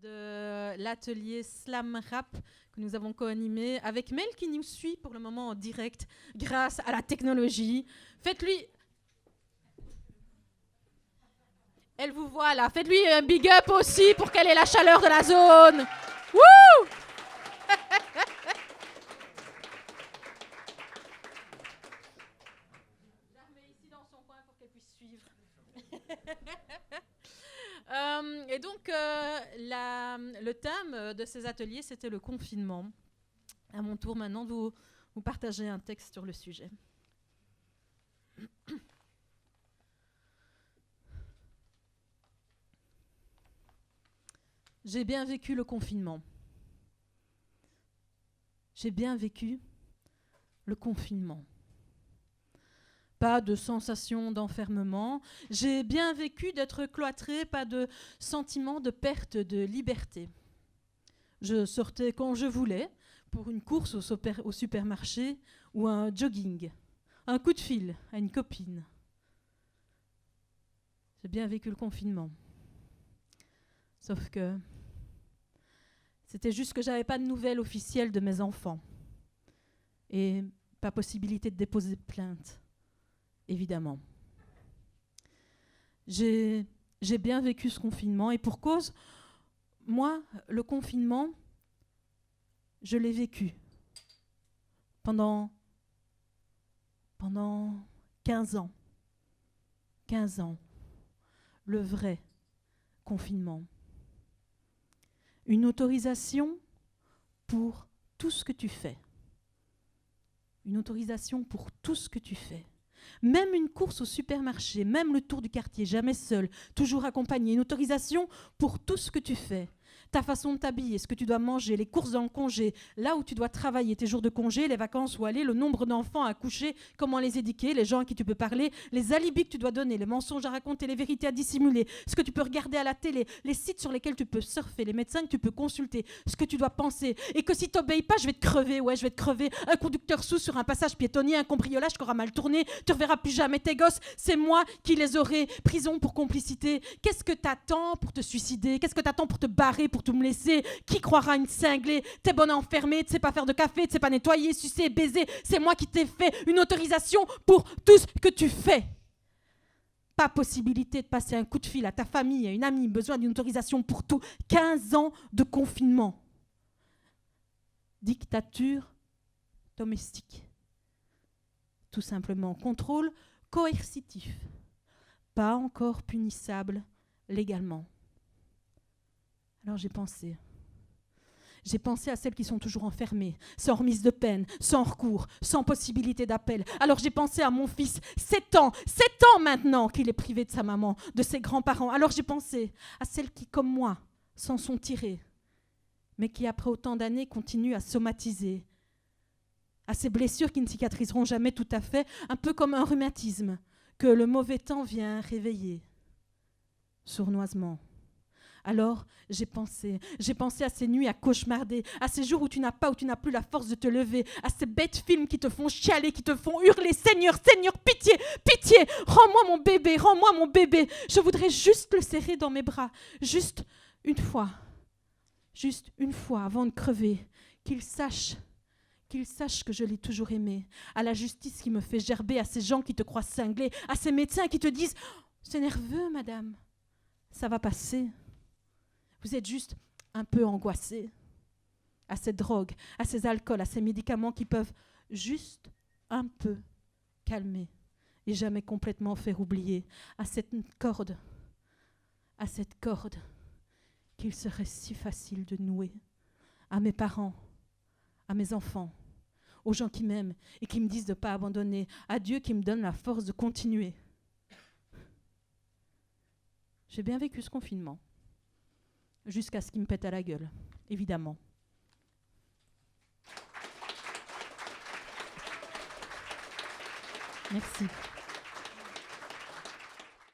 de l'atelier Slam Rap que nous avons co-animé avec Mel qui nous suit pour le moment en direct grâce à la technologie. Faites-lui... Elle vous voit là. Faites-lui un big up aussi pour qu'elle ait la chaleur de la zone. Wouh! Je la remets ici dans son coin pour qu'elle puisse suivre. Et donc, le thème de ces ateliers, c'était le confinement. À mon tour maintenant de vous partager un texte sur le sujet. J'ai bien vécu le confinement. J'ai bien vécu le confinement. Pas de sensation d'enfermement. J'ai bien vécu d'être cloîtré, pas de sentiment de perte de liberté. Je sortais quand je voulais, pour une course au supermarché ou un jogging, un coup de fil à une copine. J'ai bien vécu le confinement. Sauf que c'était juste que j'avais pas de nouvelles officielles de mes enfants. Et pas possibilité de déposer plainte. Évidemment. J'ai bien vécu ce confinement et pour cause, moi, le confinement, je l'ai vécu pendant 15 ans. 15 ans. Le vrai confinement. Une autorisation pour tout ce que tu fais. Une autorisation pour tout ce que tu fais. Même une course au supermarché, même le tour du quartier, jamais seul, toujours accompagné. Une autorisation pour tout ce que tu fais. Ta façon de t'habiller, ce que tu dois manger, les courses dans le congé, là où tu dois travailler, tes jours de congé, les vacances où aller, le nombre d'enfants à coucher, comment les éduquer, les gens à qui tu peux parler, les alibis que tu dois donner, les mensonges à raconter, les vérités à dissimuler, ce que tu peux regarder à la télé, les sites sur lesquels tu peux surfer, les médecins que tu peux consulter, ce que tu dois penser. Et que si tu n'obéis pas, je vais te crever, ouais, je vais te crever. Un conducteur sous sur un passage piétonnier, un cambriolage qui aura mal tourné, tu ne reverras plus jamais tes gosses, c'est moi qui les aurai. Prison pour complicité. Qu'est-ce que t'attends pour te suicider? Qu'est-ce que t'attends pour te barrer, pour tout me laisser? Qui croira une cinglée? T'es bonne à enfermer, tu sais pas faire de café, tu sais pas nettoyer, sucer, baiser. C'est moi qui t'ai fait une autorisation pour tout ce que tu fais. Pas possibilité de passer un coup de fil à ta famille, à une amie, besoin d'une autorisation pour tout. 15 ans de confinement. Dictature domestique. Tout simplement, contrôle coercitif, pas encore punissable légalement. Alors j'ai pensé à celles qui sont toujours enfermées, sans remise de peine, sans recours, sans possibilité d'appel. Alors j'ai pensé à mon fils, 7 ans maintenant qu'il est privé de sa maman, de ses grands-parents. Alors j'ai pensé à celles qui, comme moi, s'en sont tirées, mais qui, après autant d'années, continuent à somatiser, à ces blessures qui ne cicatriseront jamais tout à fait, un peu comme un rhumatisme que le mauvais temps vient réveiller sournoisement. Alors, j'ai pensé à ces nuits à cauchemarder, à ces jours où tu n'as plus la force de te lever, à ces bêtes films qui te font chialer, qui te font hurler, Seigneur, Seigneur, pitié, pitié, rends-moi mon bébé, je voudrais juste le serrer dans mes bras, juste une fois avant de crever, qu'il sache que je l'ai toujours aimé, à la justice qui me fait gerber, à ces gens qui te croient cinglé, à ces médecins qui te disent « C'est nerveux, madame, ça va passer. Vous êtes juste un peu angoissée. » À ces drogues, à ces alcools, à ces médicaments qui peuvent juste un peu calmer et jamais complètement faire oublier, à cette corde qu'il serait si facile de nouer, à mes parents, à mes enfants, aux gens qui m'aiment et qui me disent de ne pas abandonner, à Dieu qui me donne la force de continuer. J'ai bien vécu ce confinement, jusqu'à ce qu'il me pète à la gueule, évidemment. Merci.